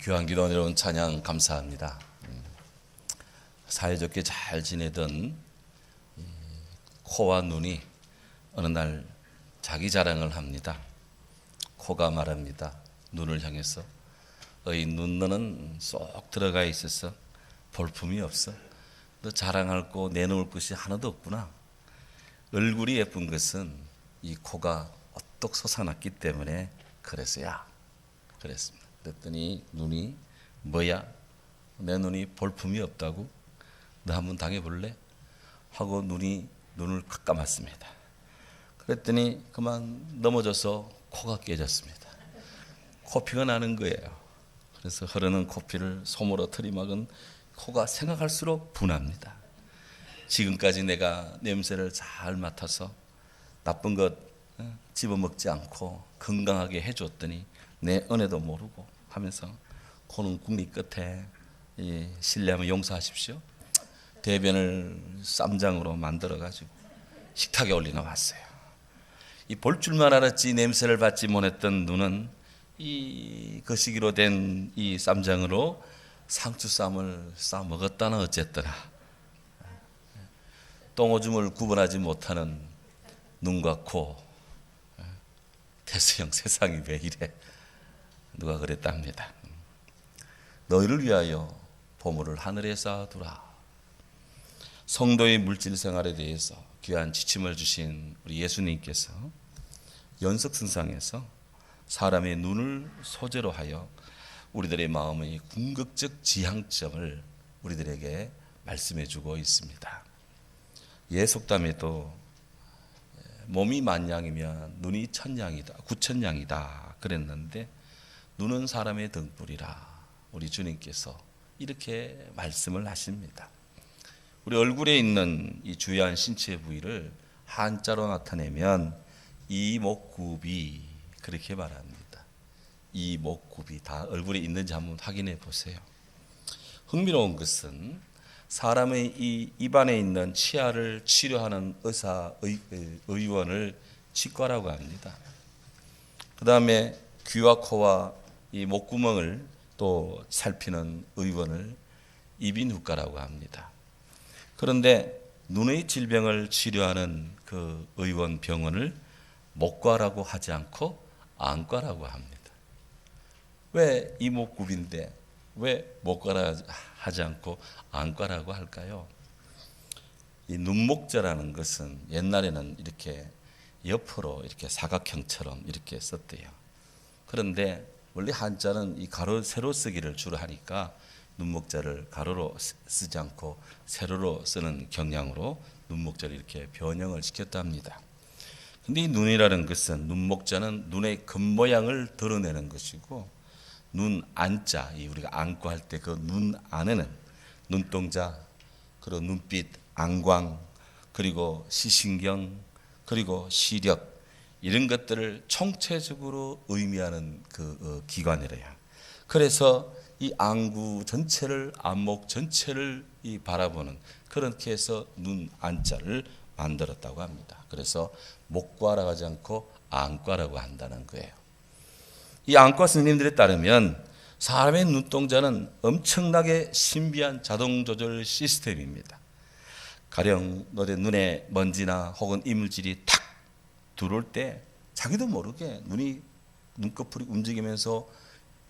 교환기도 내려온 찬양 감사합니다. 사이좋게 잘 지내던 코와 눈이 어느 날 자기 자랑을 합니다. 코가 말합니다. 눈을 향해서 어이 눈, 너는 쏙 들어가 있어서 볼품이 없어. 너 자랑할 거 내놓을 것이 하나도 없구나. 얼굴이 예쁜 것은 이 코가 어떡 솟아났기 때문에 그래서야 그랬습니다. 그랬더니 눈이 뭐야? 내 눈이 볼품이 없다고? 너 한번 당해볼래? 하고 눈을 콱 감았습니다. 그랬더니 그만 넘어져서 코가 깨졌습니다. 코피가 나는 거예요. 그래서 흐르는 코피를 솜으로 들이막은 코가 생각할수록 분합니다. 지금까지 내가 냄새를 잘 맡아서 나쁜 것 집어먹지 않고 건강하게 해줬더니 내 은혜도 모르고 하면서 코는 국리 끝에 실례하면 용서하십시오. 대변을 쌈장으로 만들어가지고 식탁에 올려놓았어요. 이 볼 줄만 알았지 냄새를 맡지 못했던 눈은 이 거시기로 된 이 쌈장으로 상추쌈을 싸 먹었다나 어쨌더나 똥오줌을 구분하지 못하는 눈과 코. 태수형 세상이 왜 이래? 누가 그랬답니다. 너희를 위하여 보물을 하늘에 쌓아두라. 성도의 물질 생활에 대해서 귀한 지침을 주신 우리 예수님께서 연석순상에서 사람의 눈을 소재로 하여 우리들의 마음의 궁극적 지향점을 우리들에게 말씀해 주고 있습니다. 예속담에도 몸이 만양이면 눈이 천냥이다, 구천냥이다 그랬는데 눈은 사람의 등불이라 우리 주님께서 이렇게 말씀을 하십니다. 우리 얼굴에 있는 이 주요한 신체 부위를 한자로 나타내면 이목구비 그렇게 말합니다. 이목구비 다 얼굴에 있는지 한번 확인해 보세요. 흥미로운 것은 사람의 이 입안에 있는 치아를 치료하는 의원을 치과라고 합니다. 그 다음에 귀와 코와 이 목구멍을 또 살피는 의원을 이비인후과라고 합니다. 그런데 눈의 질병을 치료하는 그 의원 병원을 목과라고 하지 않고 안과라고 합니다. 왜 이목구비인데 왜 목과라 하지 않고 안과라고 할까요? 이 눈목자라는 것은 옛날에는 이렇게 옆으로 이렇게 사각형처럼 이렇게 썼대요. 그런데 원래 한자는 이 가로 세로 쓰기를 주로 하니까 눈목자를 가로로 쓰지 않고 세로로 쓰는 경향으로 눈목자를 이렇게 변형을 시켰답니다. 근데 이 눈이라는 것은 눈목자는 눈의 겉모양을 드러내는 것이고 눈 안자, 우리가 안고 할 때 그 눈 안에는 눈동자, 그리고 눈빛, 안광, 그리고 시신경, 그리고 시력 이런 것들을 총체적으로 의미하는 그 기관이래요. 그래서 이 안구 전체를 안목 전체를 바라보는 그렇게 해서 눈 안자를 만들었다고 합니다. 그래서 목과라고 하지 않고 안과라고 한다는 거예요. 이 안과 스님들에 따르면 사람의 눈동자는 엄청나게 신비한 자동 조절 시스템입니다. 가령 너의 눈에 먼지나 혹은 이물질이 탁 들어올 때 자기도 모르게 눈꺼풀이 움직이면서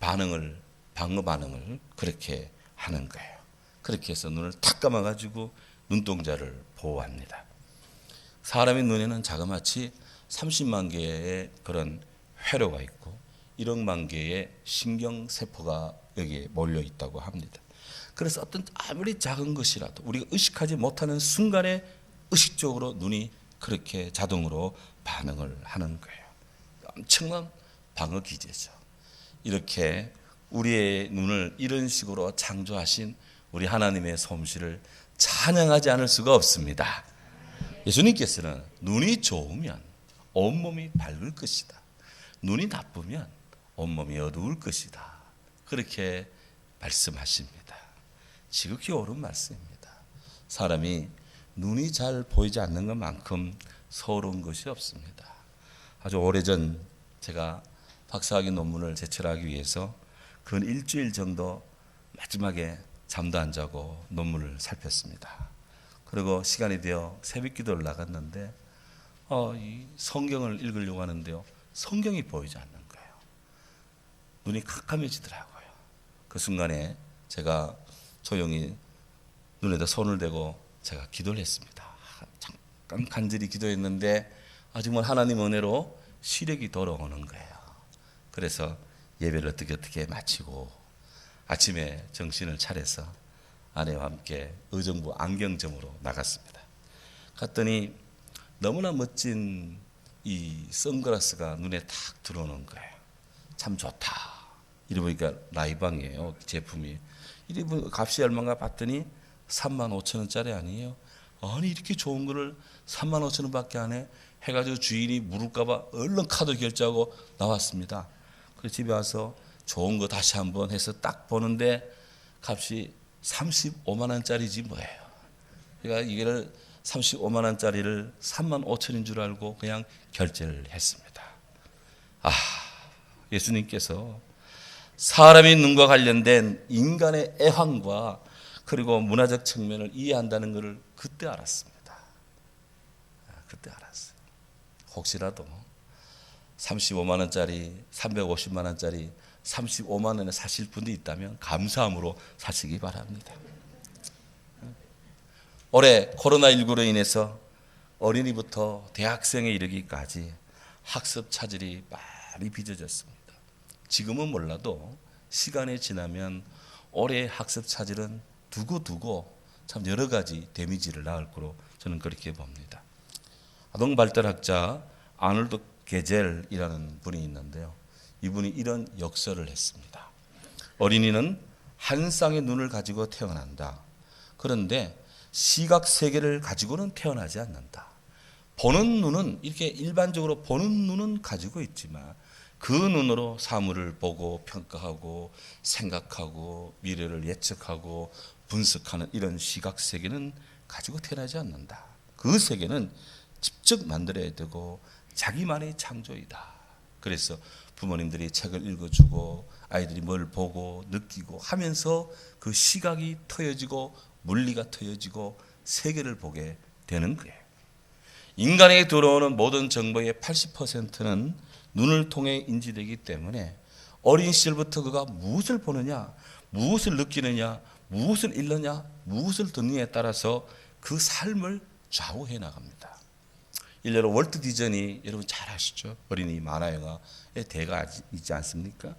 방어 반응을 그렇게 하는 거예요. 그렇게 해서 눈을 탁 감아가지고 눈동자를 보호합니다. 사람의 눈에는 자그마치 30만 개의 그런 회로가 있고 1억만 개의 신경세포가 여기에 몰려 있다고 합니다. 그래서 어떤 아무리 작은 것이라도 우리가 의식하지 못하는 순간에 의식적으로 눈이 그렇게 자동으로 반응을 하는 거예요. 엄청난 방어 기제죠. 이렇게 우리의 눈을 이런 식으로 창조하신 우리 하나님의 솜씨를 찬양하지 않을 수가 없습니다. 예수님께서는 눈이 좋으면 온몸이 밝을 것이다. 눈이 나쁘면 온몸이 어두울 것이다. 그렇게 말씀하십니다. 지극히 옳은 말씀입니다. 사람이 눈이 잘 보이지 않는 것만큼 서러운 것이 없습니다. 아주 오래전 제가 박사학위 논문을 제출하기 위해서 근 일주일 정도 마지막에 잠도 안 자고 논문을 살폈습니다. 그리고 시간이 되어 새벽 기도를 나갔는데 이 성경을 읽으려고 하는데요, 성경이 보이지 않는 거예요. 눈이 캄캄해지더라고요. 그 순간에 제가 조용히 눈에다 손을 대고 제가 기도를 했습니다. 잠깐 간절히 기도했는데 정말 하나님 은혜로 시력이 돌아오는 거예요. 그래서 예배를 어떻게 마치고 아침에 정신을 차려서 아내와 함께 의정부 안경점으로 나갔습니다. 갔더니 너무나 멋진 이 선글라스가 눈에 탁 들어오는 거예요. 참 좋다. 이래 보니까 라이방이에요, 제품이. 이래 보니까 값이 얼마인가 봤더니 35,000원짜리 아니에요. 아니 이렇게 좋은 거를 35,000원밖에 안 해? 해가지고 주인이 물을까봐 얼른 카드 결제하고 나왔습니다. 그래서 집에 와서 좋은 거 다시 한번 해서 딱 보는데 값이 35만 원짜리지 뭐예요. 그러니까 이거를 35만 원짜리를 35,000원인 줄 알고 그냥 결제를 했습니다. 예수님께서 사람의 눈과 관련된 인간의 애환과 그리고 문화적 측면을 이해한다는 것을 그때 알았습니다. 그때 알았어요. 혹시라도 35만 원짜리, 350만 원짜리 35만 원에 사실 분이 있다면 감사함으로 사시기 바랍니다. 올해 코로나19로 인해서 어린이부터 대학생에 이르기까지 학습 차질이 많이 빚어졌습니다. 지금은 몰라도 시간이 지나면 올해의 학습 차질은 두고 참 여러 가지 데미지를 낳을 거로 저는 그렇게 봅니다. 아동발달학자 아놀드 게젤이라는 분이 있는데요. 이분이 이런 역설을 했습니다. 어린이는 한 쌍의 눈을 가지고 태어난다. 그런데 시각 세계를 가지고는 태어나지 않는다. 보는 눈은 이렇게 일반적으로 보는 눈은 가지고 있지만 그 눈으로 사물을 보고 평가하고 생각하고 미래를 예측하고 분석하는 이런 시각 세계는 가지고 태어나지 않는다. 그 세계는 직접 만들어야 되고 자기만의 창조이다. 그래서 부모님들이 책을 읽어주고 아이들이 뭘 보고 느끼고 하면서 그 시각이 터여지고 물리가 터여지고 세계를 보게 되는 거예요. 인간에게 들어오는 모든 정보의 80%는 눈을 통해 인지되기 때문에 어린 시절부터 그가 무엇을 보느냐, 무엇을 느끼느냐, 무엇을 읽느냐, 무엇을 듣느냐에 따라서 그 삶을 좌우해 나갑니다. 일례로 월트 디즈니 여러분 잘 아시죠? 어린이 만화영화의 대가 있지 않습니까?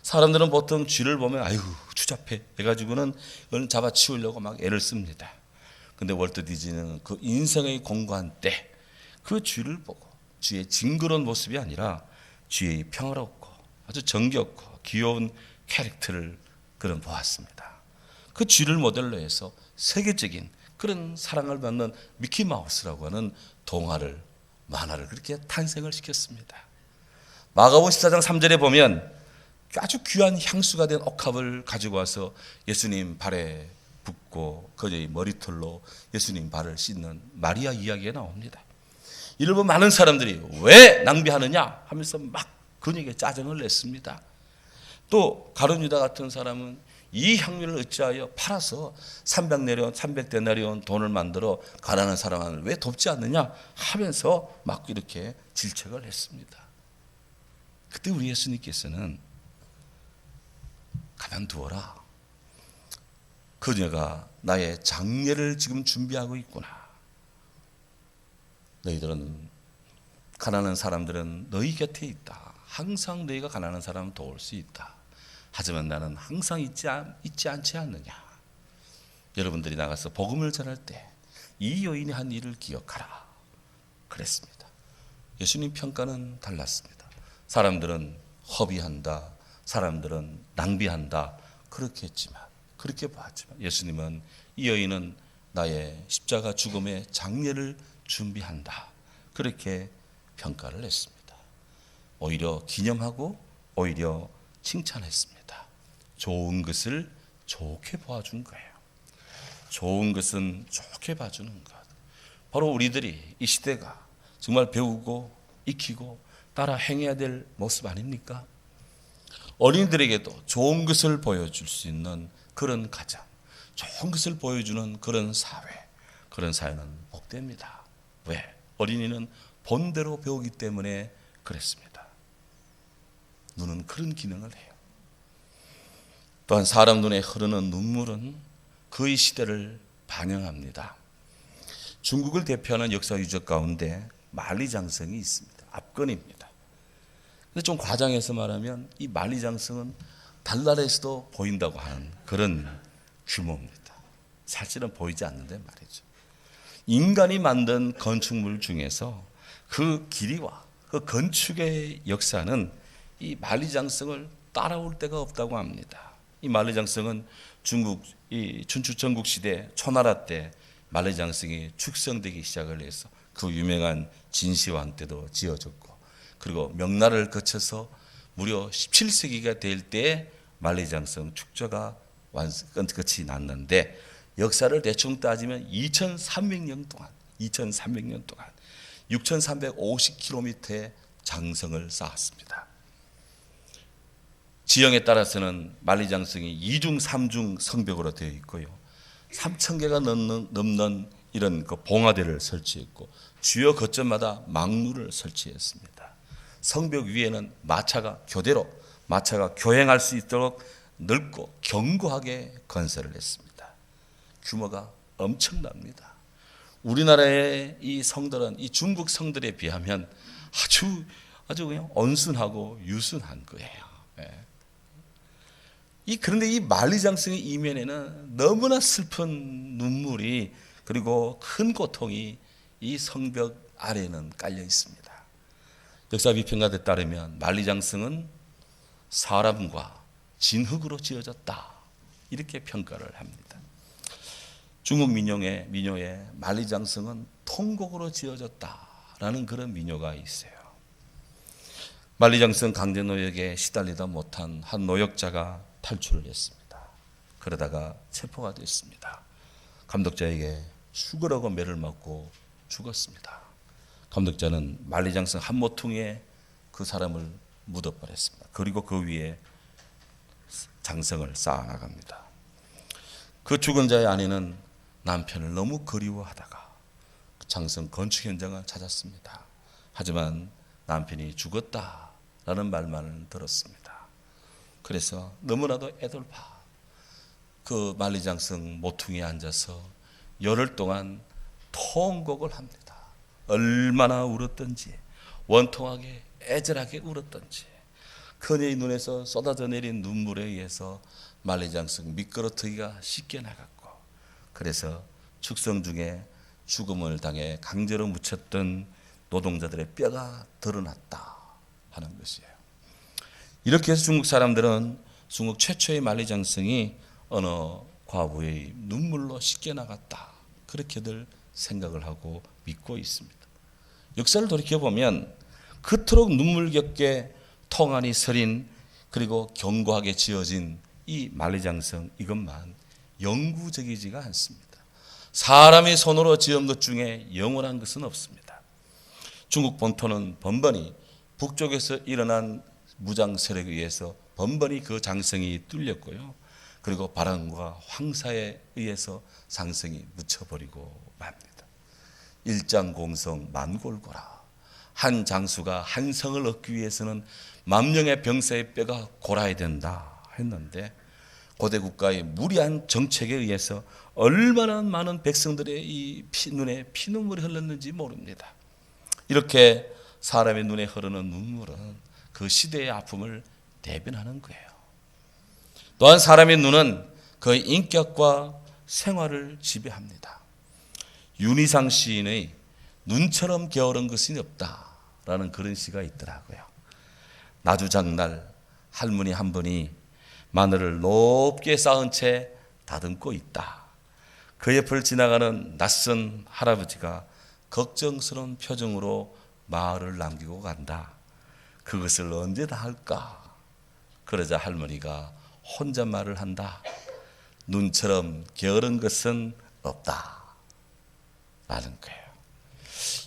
사람들은 보통 쥐를 보면 아유 추잡해 해가지고는 그걸 잡아치우려고 막 애를 씁니다. 근데 월트 디즈니는 그 인생의 공고한 때 그 쥐를 보고 쥐의 징그러운 모습이 아니라 쥐의 평화롭고 아주 정겹고 귀여운 캐릭터를 그런 보았습니다. 그 쥐를 모델로 해서 세계적인 그런 사랑을 받는 미키마우스라고 하는 동화를 만화를 그렇게 탄생을 시켰습니다. 마가복음 14장 3절에 보면 아주 귀한 향수가 된 옥합을 가지고 와서 예수님 발에 붓고 그의 머리털로 예수님 발을 씻는 마리아 이야기가 나옵니다. 이를 보면 많은 사람들이 왜 낭비하느냐 하면서 막 그에게 짜증을 냈습니다. 또 가룟 유다 같은 사람은 이 향유를 어찌하여 팔아서 300데나리온 돈을 만들어 가난한 사람을 왜 돕지 않느냐 하면서 막 이렇게 질책을 했습니다. 그때 우리 예수님께서는 가만두어라. 그녀가 나의 장례를 지금 준비하고 있구나. 너희들은 가난한 사람들은 너희 곁에 있다. 항상 너희가 가난한 사람을 도울 수 있다. 하지만 나는 항상 있지 않지 않느냐. 여러분들이 나가서 복음을 전할 때 이 여인이 한 일을 기억하라. 그랬습니다. 예수님 평가는 달랐습니다. 사람들은 허비한다. 사람들은 낭비한다. 그렇게 했지만 그렇게 보았지만 예수님은 이 여인은 나의 십자가 죽음의 장례를 준비한다. 그렇게 평가를 했습니다. 오히려 기념하고 오히려 칭찬했습니다. 좋은 것을 좋게 보아준 거예요. 좋은 것은 좋게 봐주는 것. 바로 우리들이 이 시대가 정말 배우고 익히고 따라 행해야 될 모습 아닙니까? 어린이들에게도 좋은 것을 보여줄 수 있는 그런 가정, 좋은 것을 보여주는 그런 사회, 그런 사회는 복됩니다. 왜? 어린이는 본대로 배우기 때문에 그랬습니다. 눈은 그런 기능을 해요. 또한 사람 눈에 흐르는 눈물은 그의 시대를 반영합니다. 중국을 대표하는 역사 유적 가운데 만리장성이 있습니다. 압권입니다. 근데 좀 과장해서 말하면 이 만리장성은 달나라에서도 보인다고 하는 그런 규모입니다. 사실은 보이지 않는데 말이죠. 인간이 만든 건축물 중에서 그 길이와 그 건축의 역사는 이 만리장성을 따라올 데가 없다고 합니다. 이 만리장성은 중국 이 춘추 전국 시대 초나라 때 만리장성이 축성되기 시작을 해서 그 유명한 진시황 때도 지어졌고, 그리고 명나라를 거쳐서 무려 17세기가 될 때 만리장성 축조가 끝이 났는데, 역사를 대충 따지면 2300년 동안 6350km의 장성을 쌓았습니다. 지형에 따라서는 만리장성이 2중 3중 성벽으로 되어 있고요, 3000개가 넘는 이런 그 봉화대를 설치했고, 주요 거점마다 망루를 설치했습니다. 성벽 위에는 마차가 교행할 수 있도록 넓고 견고하게 건설을 했습니다. 규모가 엄청납니다. 우리나라의 이 성들은 이 중국 성들에 비하면 아주 그냥 온순하고 유순한 거예요. 그런데 이 만리장성의 이면에는 너무나 슬픈 눈물이, 그리고 큰 고통이 이 성벽 아래에는 깔려 있습니다. 역사 비평가들에 따르면 만리장성은 사람과 진흙으로 지어졌다, 이렇게 평가를 합니다. 중국 민요에 만리장성은 통곡으로 지어졌다라는 그런 민요가 있어요. 만리장성 강제노역에 시달리다 못한 한 노역자가 탈출을 했습니다. 그러다가 체포가 됐습니다. 감독자에게 죽으라고 매를 맞고 죽었습니다. 감독자는 만리장성 한 모퉁이에 그 사람을 묻어버렸습니다. 그리고 그 위에 장성을 쌓아나갑니다. 그 죽은 자의 아내는 남편을 너무 그리워하다가 장성 건축 현장을 찾았습니다. 하지만 남편이 죽었다라는 말만을 들었습니다. 그래서 너무나도 애돌파 그 만리장성 모퉁이에 앉아서 열흘 동안 통곡을 합니다. 얼마나 울었던지, 원통하게 애절하게 울었던지, 그녀의 눈에서 쏟아져 내린 눈물에 의해서 만리장성 미끄러뜨기가 씻겨나갔고, 그래서 축성 중에 죽음을 당해 강제로 묻혔던 노동자들의 뼈가 드러났다 하는 것이에요. 이렇게 해서 중국 사람들은 중국 최초의 만리장성이 어느 과부의 눈물로 씻겨나갔다, 그렇게들 생각을 하고 믿고 있습니다. 역사를 돌이켜보면 그토록 눈물겹게 통안이 서린, 그리고 견고하게 지어진 이 만리장성 이것만 영구적이지가 않습니다. 사람의 손으로 지은 것 중에 영원한 것은 없습니다. 중국 본토는 번번이 북쪽에서 일어난 무장 세력에 의해서 번번이 그 장성이 뚫렸고요, 그리고 바람과 황사에 의해서 장성이 묻혀버리고 맙니다. 일장공성 만골고라, 한 장수가 한 성을 얻기 위해서는 만명의 병사의 뼈가 골아야 된다 했는데, 고대 국가의 무리한 정책에 의해서 얼마나 많은 백성들의 이 눈에 피눈물이 흘렀는지 모릅니다. 이렇게 사람의 눈에 흐르는 눈물은 그 시대의 아픔을 대변하는 거예요. 또한 사람의 눈은 그의 인격과 생활을 지배합니다. 윤희상 시인의 눈처럼 게으른 것이 없다라는 그런 시가 있더라고요. 나주장날 할머니 한 분이 마늘을 높게 쌓은 채 다듬고 있다. 그 옆을 지나가는 낯선 할아버지가 걱정스러운 표정으로 마을을 남기고 간다. 그것을 언제 다 할까? 그러자 할머니가 혼잣말을 한다. 눈처럼 게으른 것은 없다 라는 거예요.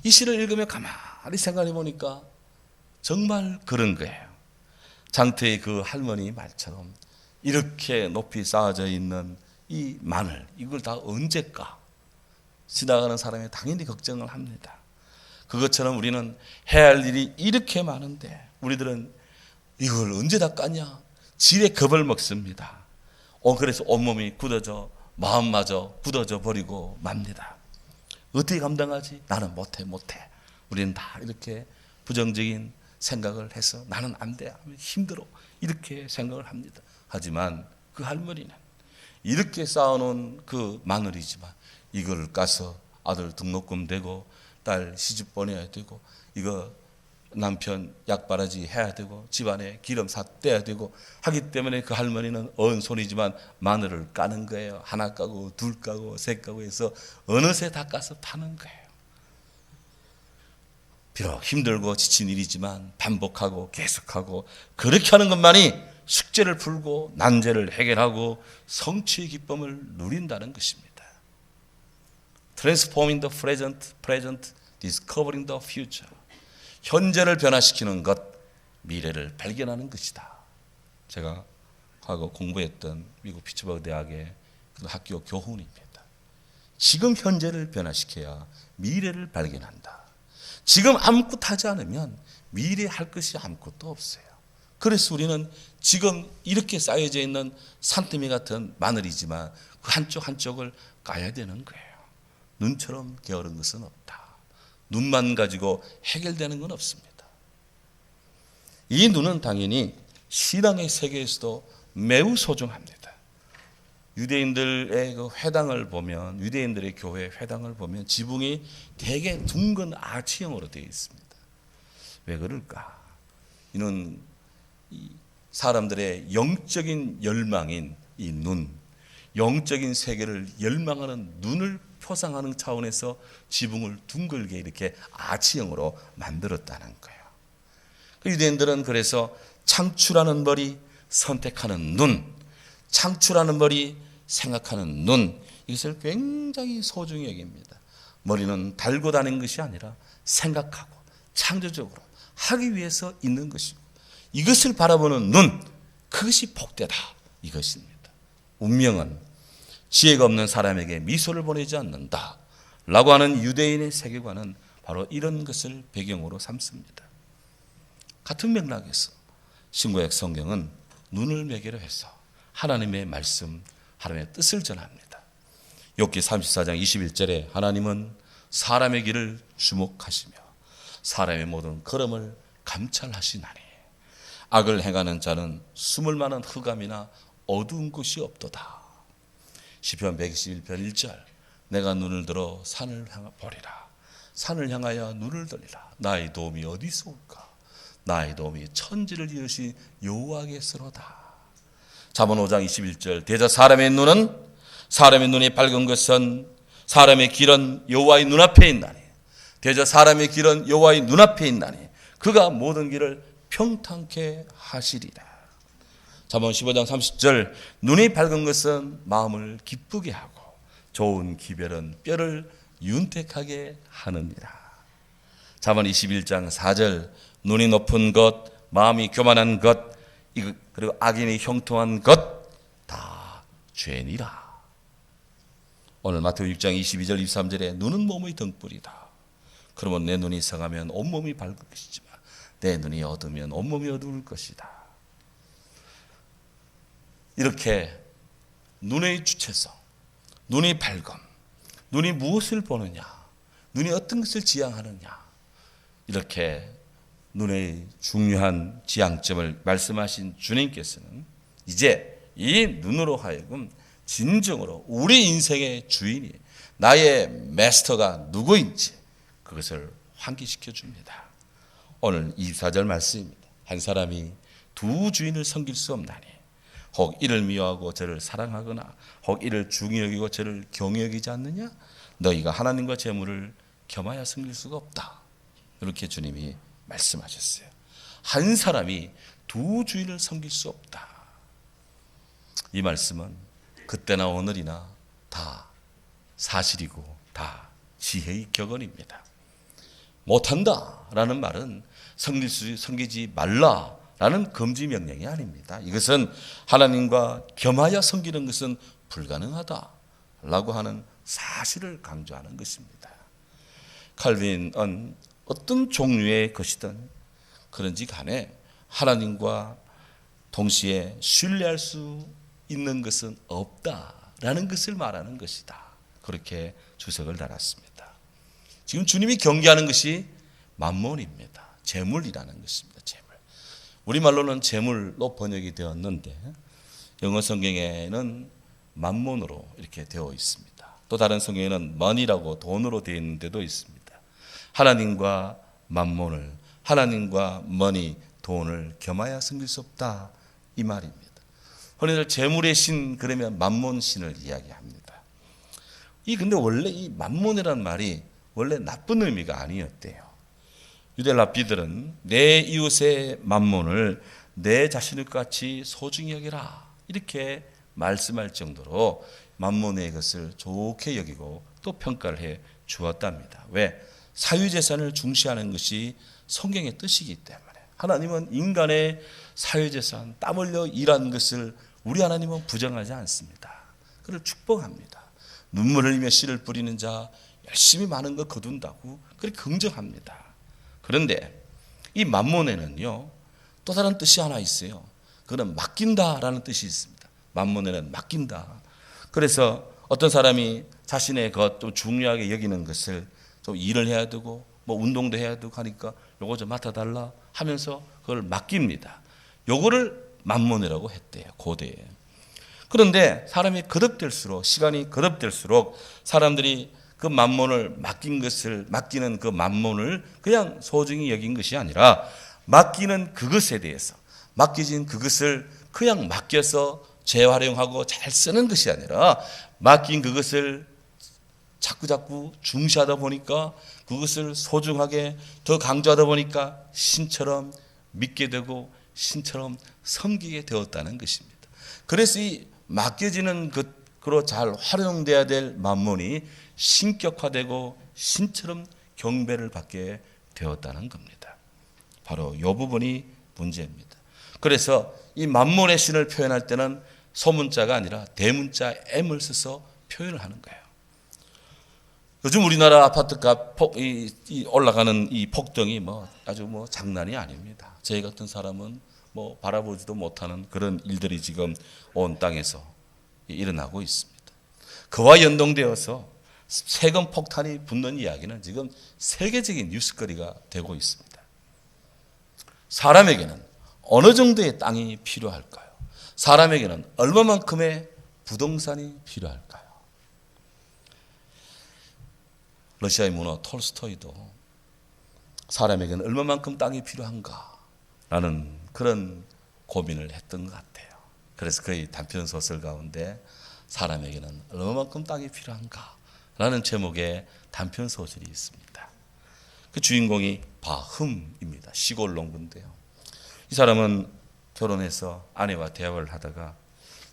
이 시를 읽으며 가만히 생각해 보니까 정말 그런 거예요. 장터의 그 할머니 말처럼 이렇게 높이 쌓아져 있는 이 마늘, 이걸 다 언제 까? 지나가는 사람이 당연히 걱정을 합니다. 그것처럼 우리는 해야 할 일이 이렇게 많은데 우리들은 이걸 언제 다 까냐? 지레 겁을 먹습니다. 그래서 온몸이 굳어져 마음마저 굳어져 버리고 맙니다. 어떻게 감당하지? 나는 못해. 우리는 다 이렇게 부정적인 생각을 해서 나는 안 돼, 힘들어, 이렇게 생각을 합니다. 하지만 그 할머니는 이렇게 쌓아놓은 그 마늘이지만 이걸 까서 아들 등록금 되고 딸 시집 보내야 되고 이거 남편 약바라지 해야 되고 집안에 기름 사 떼야 되고 하기 때문에 그 할머니는 언손이지만 마늘을 까는 거예요. 하나 까고 둘 까고 셋 까고 해서 어느새 다 까서 파는 거예요. 비록 힘들고 지친 일이지만 반복하고 계속하고 그렇게 하는 것만이 숙제를 풀고 난제를 해결하고 성취의 기쁨을 누린다는 것입니다. Transforming the present, discovering the future. 현재를 변화시키는 것, 미래를 발견하는 것이다. 제가 과거 공부했던 미국 피츠버그 대학의 그 학교 교훈입니다. 지금 현재를 변화시켜야 미래를 발견한다. 지금 아무것도 하지 않으면 미래에 할 것이 아무것도 없어요. 그래서 우리는 지금 이렇게 쌓여져 있는 산더미 같은 마늘이지만 그 한쪽을 까야 되는 거예요. 눈처럼 게으른 것은 없다. 눈만 가지고 해결되는 건 없습니다. 이 눈은 당연히 신앙의 세계에서도 매우 소중합니다. 유대인들의 그 회당을 보면, 유대인들의 교회 회당을 보면 지붕이 되게 둥근 아치형으로 되어 있습니다. 왜 그럴까? 이는 사람들의 영적인 열망인 이 눈, 영적인 세계를 열망하는 눈을 표상하는 차원에서 지붕을 둥글게 이렇게 아치형으로 만들었다는 거예요. 유대인들은 그래서 창출하는 머리, 선택하는 눈, 창출하는 머리, 생각하는 눈, 이것을 굉장히 소중히 여깁니다. 머리는 달고 다니는 것이 아니라 생각하고 창조적으로 하기 위해서 있는 것이고 이것을 바라보는 눈, 그것이 복되다 이것입니다. 운명은 지혜가 없는 사람에게 미소를 보내지 않는다 라고 하는 유대인의 세계관은 바로 이런 것을 배경으로 삼습니다. 같은 맥락에서 신구약 성경은 눈을 매개로 해서 하나님의 말씀, 하나님의 뜻을 전합니다. 욥기 34장 21절에 하나님은 사람의 길을 주목하시며 사람의 모든 걸음을 감찰하시나니 악을 행하는 자는 숨을 만한 흑암이나 어두운 곳이 없도다. 시편 121편 1절 내가 눈을 들어 산을 향하 보리라. 산을 향하여 눈을 들리라. 나의 도움이 어디서 올까? 나의 도움이 천지를 이으신 여호와께서로다. 잠언 5장 21절 대저 사람의 눈이 밝은 것은 사람의 길은 여호와의 눈앞에 있나니 대저 사람의 길은 여호와의 눈앞에 있나니 그가 모든 길을 평탄케 하시리라. 잠언 15장 30절 눈이 밝은 것은 마음을 기쁘게 하고 좋은 기별은 뼈를 윤택하게 하느니라. 잠언 21장 4절 눈이 높은 것, 마음이 교만한 것, 그리고 악인이 형통한 것 다 죄니라. 오늘 마태복음 6장 22절 23절에 눈은 몸의 등불이다. 그러면 내 눈이 성하면 온몸이 밝을 것이지만 내 눈이 어두우면 온몸이 어두울 것이다. 이렇게 눈의 주체성, 눈이 밝음, 눈이 무엇을 보느냐, 눈이 어떤 것을 지향하느냐, 이렇게 눈의 중요한 지향점을 말씀하신 주님께서는 이제 이 눈으로 하여금 진정으로 우리 인생의 주인이 나의 마스터가 누구인지 그것을 환기시켜 줍니다. 오늘 24절 말씀입니다. 한 사람이 두 주인을 섬길 수 없나니 혹 이를 미워하고 저를 사랑하거나 혹 이를 중히 여기고 저를 경히 여기지 않느냐? 너희가 하나님과 재물을 겸하여 섬길 수가 없다. 이렇게 주님이 말씀하셨어요. 한 사람이 두 주인을 섬길 수 없다. 이 말씀은 그때나 오늘이나 다 사실이고 다 지혜의 격언입니다. 못한다라는 말은 섬기지 말라 라는 금지 명령이 아닙니다. 이것은 하나님과 겸하여 섬기는 것은 불가능하다라고 하는 사실을 강조하는 것입니다. 칼빈은 어떤 종류의 것이든 그런지 간에 하나님과 동시에 신뢰할 수 있는 것은 없다라는 것을 말하는 것이다. 그렇게 주석을 달았습니다. 지금 주님이 경계하는 것이 만몬입니다. 재물이라는 것입니다. 재물. 우리말로는 재물로 번역이 되었는데 영어 성경에는 만몬으로 이렇게 되어 있습니다. 또 다른 성경에는 money라고 돈으로 되어 있는 데도 있습니다. 하나님과 만몬을, 하나님과 money, 돈을 겸하여 섬길 수 없다 이 말입니다. 흔히들 재물의 신 그러면 만몬 신을 이야기합니다. 근데 원래 이 만몬이라는 말이 원래 나쁜 의미가 아니었대요. 유대 랍비들은 내 이웃의 만몬을 내 자신의 같이 소중히 여기라 이렇게 말씀할 정도로 만몬의 것을 좋게 여기고 또 평가를 해 주었답니다. 왜? 사유재산을 중시하는 것이 성경의 뜻이기 때문에. 하나님은 인간의 사유재산, 땀 흘려 일한 것을 우리 하나님은 부정하지 않습니다. 그를 축복합니다. 눈물 흘리며 씨를 뿌리는 자 열심히 많은 거 거둔다고 그렇게 긍정합니다. 그런데 이 만몬에는요 또 다른 뜻이 하나 있어요. 그건 맡긴다라는 뜻이 있습니다. 만몬에는 맡긴다. 그래서 어떤 사람이 자신의 것 좀 중요하게 여기는 것을 좀 일을 해야 되고 뭐 운동도 해야 되고 하니까 요거 좀 맡아달라 하면서 그걸 맡깁니다. 요거를 만몬이라고 했대요. 고대에. 그런데 사람이 거듭될수록 시간이 거듭될수록 사람들이 그 만몬을 맡기는 그 만몬을 그냥 소중히 여긴 것이 아니라 맡기는 그것에 대해서 맡겨진 그것을 그냥 맡겨서 재활용하고 잘 쓰는 것이 아니라 맡긴 그것을 자꾸 중시하다 보니까 그것을 소중하게 더 강조하다 보니까 신처럼 믿게 되고 신처럼 섬기게 되었다는 것입니다. 그래서 이 맡겨지는 것으로 잘 활용돼야 될 만몬이 신격화되고 신처럼 경배를 받게 되었다는 겁니다. 바로 이 부분이 문제입니다. 그래서 이 만몬의 신을 표현할 때는 소문자가 아니라 대문자 M을 써서 표현을 하는 거예요. 요즘 우리나라 아파트값 올라가는 이 폭등이 아주 장난이 아닙니다. 저희 같은 사람은 바라보지도 못하는 그런 일들이 지금 온 땅에서 일어나고 있습니다. 그와 연동되어서 세금 폭탄이 붙는 이야기는 지금 세계적인 뉴스거리가 되고 있습니다. 사람에게는 어느 정도의 땅이 필요할까요? 사람에게는 얼마만큼의 부동산이 필요할까요? 러시아의 문호 톨스토이도 사람에게는 얼마만큼 땅이 필요한가라는 그런 고민을 했던 것 같아요. 그래서 그의 단편 소설 가운데 사람에게는 얼마만큼 땅이 필요한가라는 제목의 단편 소설이 있습니다. 그 주인공이 바흠입니다. 시골 농부인데요. 이 사람은 결혼해서 아내와 대화를 하다가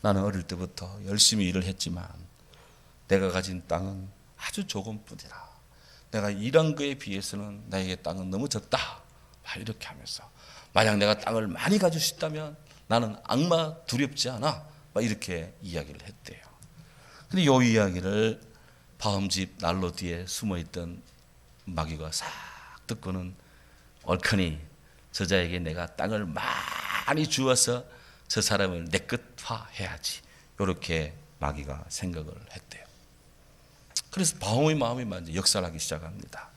나는 어릴 때부터 열심히 일을 했지만 내가 가진 땅은 아주 조금뿐이라. 내가 일한 거에 비해서는 나에게 땅은 너무 적다. 이렇게 하면서 만약 내가 땅을 많이 가지고 싶다면 나는 악마 두렵지 않아. 이렇게 이야기를 했대요. 근데 이 이야기를 바흠집 난로 뒤에 숨어있던 마귀가 싹 듣고는 얼큰이 저자에게 내가 땅을 많이 주어서 저 사람을 내 끝화해야지. 이렇게 마귀가 생각을 했대요. 그래서 바움의 마음이 먼저 역살하기 시작합니다.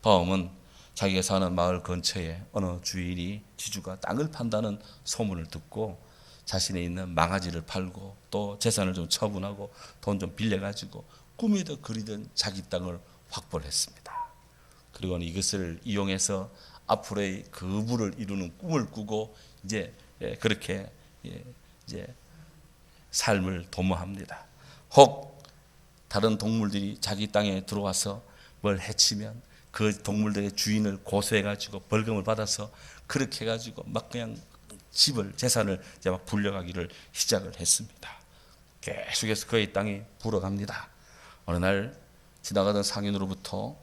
바움은 자기가 사는 마을 근처에 어느 주인이 지주가 땅을 판다는 소문을 듣고 자신의 있는 망아지를 팔고 또 재산을 좀 처분하고 돈 좀 빌려가지고 꿈에도 그리던 자기 땅을 확보를 했습니다. 그리고는 이것을 이용해서 앞으로의 그 부를 이루는 꿈을 꾸고 이제 그렇게 이제 삶을 도모합니다. 혹 다른 동물들이 자기 땅에 들어와서 뭘 해치면 그 동물들의 주인을 고소해가지고 벌금을 받아서 그렇게 해가지고 막 그냥 집을 재산을 이제 막 불려가기를 시작을 했습니다. 계속해서 그의 땅이 불어갑니다. 어느 날 지나가던 상인으로부터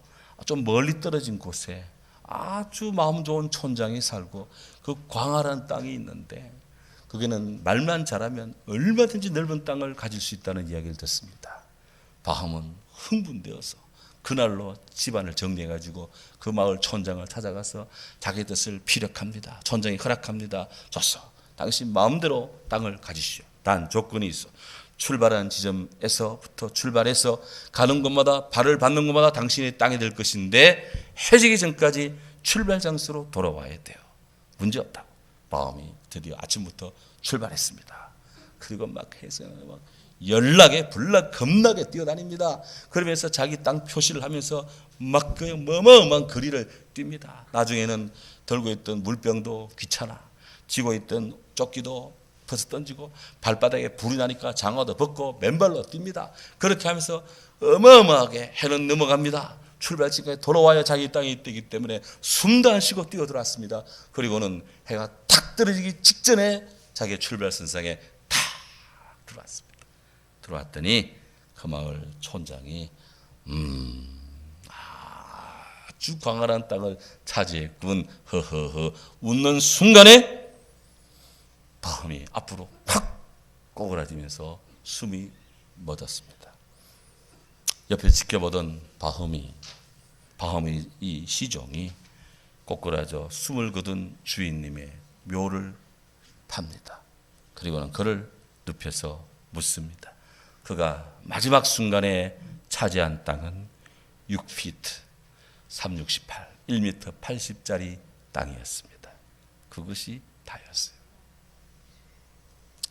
좀 멀리 떨어진 곳에 아주 마음 좋은 촌장이 살고 그 광활한 땅이 있는데 거기는 말만 잘하면 얼마든지 넓은 땅을 가질 수 있다는 이야기를 듣습니다. 바함은 흥분되어서 그날로 집안을 정리해가지고 그 마을 촌장을 찾아가서 자기 뜻을 피력합니다. 촌장이 허락합니다. 좋소. 당신 마음대로 땅을 가지시오. 단 조건이 있어. 출발한 지점에서부터 출발해서 가는 곳마다 발을 받는 곳마다 당신의 땅이 될 것인데 해지기 전까지 출발 장소로 돌아와야 돼요. 문제 없다고. 바함이 드디어 아침부터 출발했습니다. 그리고 막 해서 막 연락에 불락 겁나게 뛰어다닙니다. 그러면서 자기 땅 표시를 하면서 막 그 어마어마한 거리를 뜁니다. 나중에는 들고 있던 물병도 귀찮아, 쥐고 있던 조끼도 벗어 던지고 발바닥에 불이 나니까 장화도 벗고 맨발로 뜁니다. 그렇게 하면서 어마어마하게 해는 넘어갑니다. 출발지까지 돌아와야 자기 땅이 되기 때문에 숨도 안 쉬고 뛰어들어왔습니다. 그리고는 해가 탁 떨어지기 직전에 자기 출발 선상에 탁 들어왔습니다. 들어왔더니 그 마을 촌장이 아주 광활한 땅을 차지했군. 허허허 웃는 순간에 바함이 앞으로 팍 꼬그라지면서 숨이 멎었습니다. 옆에 지켜보던 바함이 이 시종이 꼬꾸라져 숨을 거둔 주인님의 묘를 팝니다. 그리고는 그를 눕혀서 묻습니다. 그가 마지막 순간에 차지한 땅은 6피트 368 1m 80짜리 땅이었습니다. 그것이 다였어요.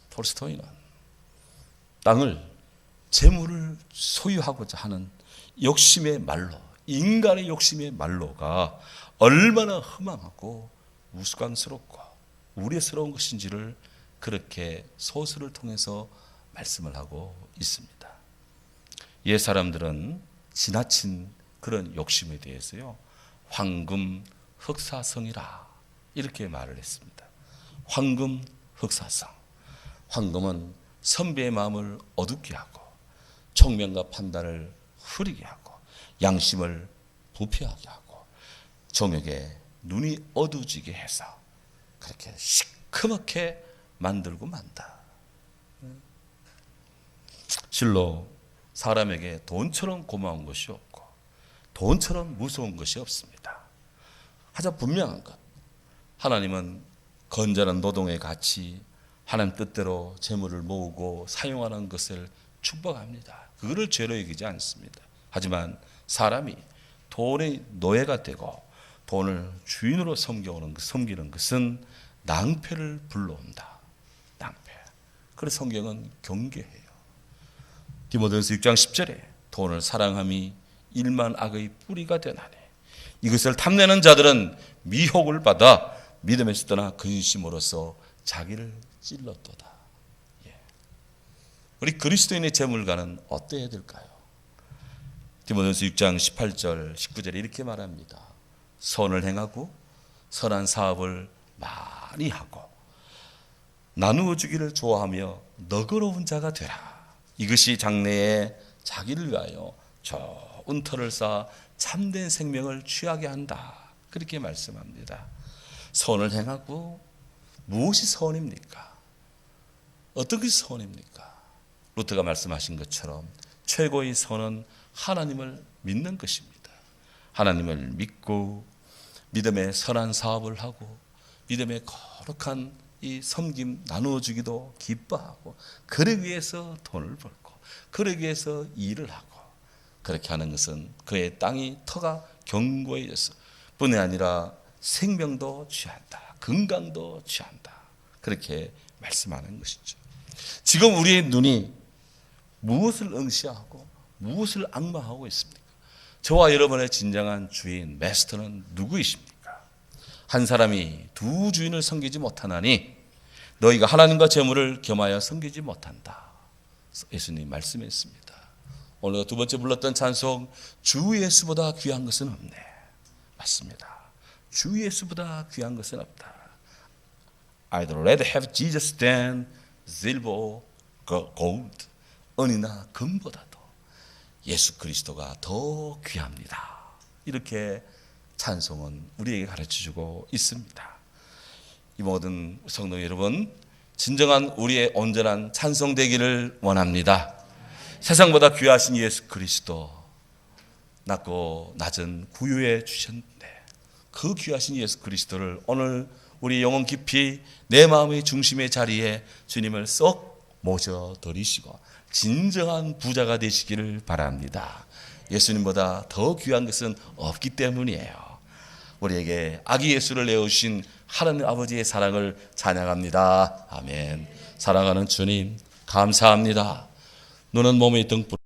톨스토이는 땅을 재물을 소유하고자 하는 욕심의 말로, 인간의 욕심의 말로가 얼마나 흠망하고 우스꽝스럽고 우려스러운 것인지를 그렇게 소설을 통해서 말씀을 하고 있습니다. 옛 사람들은 지나친 그런 욕심에 대해서요, 황금 흑사성이라 이렇게 말을 했습니다. 황금 흑사성. 황금은 선비의 마음을 어둡게 하고 총명과 판단을 흐리게 하고 양심을 부패하게 하고 정욕에 눈이 어두워지게 해서 그렇게 시커멓게 만들고 만다. 실로 사람에게 돈처럼 고마운 것이 없고 돈처럼 무서운 것이 없습니다. 가장 분명한 것, 하나님은 건전한 노동의 가치, 하나님 뜻대로 재물을 모으고 사용하는 것을 축복합니다. 그거를 죄로 여기지 않습니다. 하지만 사람이 돈의 노예가 되고 돈을 주인으로 섬기는 것은 낭패를 불러온다. 낭패. 그래서 성경은 경계해요. 디모데전서 6장 10절에 돈을 사랑함이 일만 악의 뿌리가 되나니 이것을 탐내는 자들은 미혹을 받아 믿음에서 떠나 근심으로써 자기를 찔렀도다. 우리 그리스도인의 재물가는 어때야 될까요? 디모데전서 6장 18절 19절에 이렇게 말합니다. 선을 행하고 선한 사업을 많이 하고 나누어 주기를 좋아하며 너그러운 자가 되라. 이것이 장래에 자기를 위하여 좋은 터를 쌓아 참된 생명을 취하게 한다. 그렇게 말씀합니다. 선을 행하고 무엇이 선입니까? 어떤 것이 선입니까? 루터가 말씀하신 것처럼 최고의 선은 하나님을 믿는 것입니다. 하나님을 믿고 믿음의 선한 사업을 하고 믿음의 거룩한 이 섬김 나누어주기도 기뻐하고 그러기 위해서 돈을 벌고 그러기 위해서 일을 하고 그렇게 하는 것은 그의 땅이 터가 견고해져서 뿐이 아니라 생명도 취한다. 건강도 취한다. 그렇게 말씀하는 것이죠. 지금 우리의 눈이 무엇을 응시하고 무엇을 앙망하고 있습니까? 저와 여러분의 진정한 주인, 마스터는 누구이십니까? 한 사람이 두 주인을 섬기지 못하나니 너희가 하나님과 재물을 겸하여 섬기지 못한다. 예수님 말씀했습니다. 오늘 두 번째 불렀던 찬송, 주 예수보다 귀한 것은 없네. 맞습니다. 주 예수보다 귀한 것은 없다. I'd rather have Jesus than silver or gold. 은이나 금보다도 예수 그리스도가 더 귀합니다. 이렇게 찬송은 우리에게 가르쳐주고 있습니다. 이 모든 성도 여러분, 진정한 우리의 온전한 찬송되기를 원합니다. 세상보다 귀하신 예수 그리스도, 낮고 낮은 구유에 주셨는데 그 귀하신 예수 그리스도를 오늘 우리 영혼 깊이 내 마음의 중심의 자리에 주님을 쏙 모셔드리시고 진정한 부자가 되시기를 바랍니다. 예수님보다 더 귀한 것은 없기 때문이에요. 우리에게 아기 예수를 내어주신 하나님 아버지의 사랑을 찬양합니다. 아멘. 사랑하는 주님, 감사합니다. 너는 몸의 등불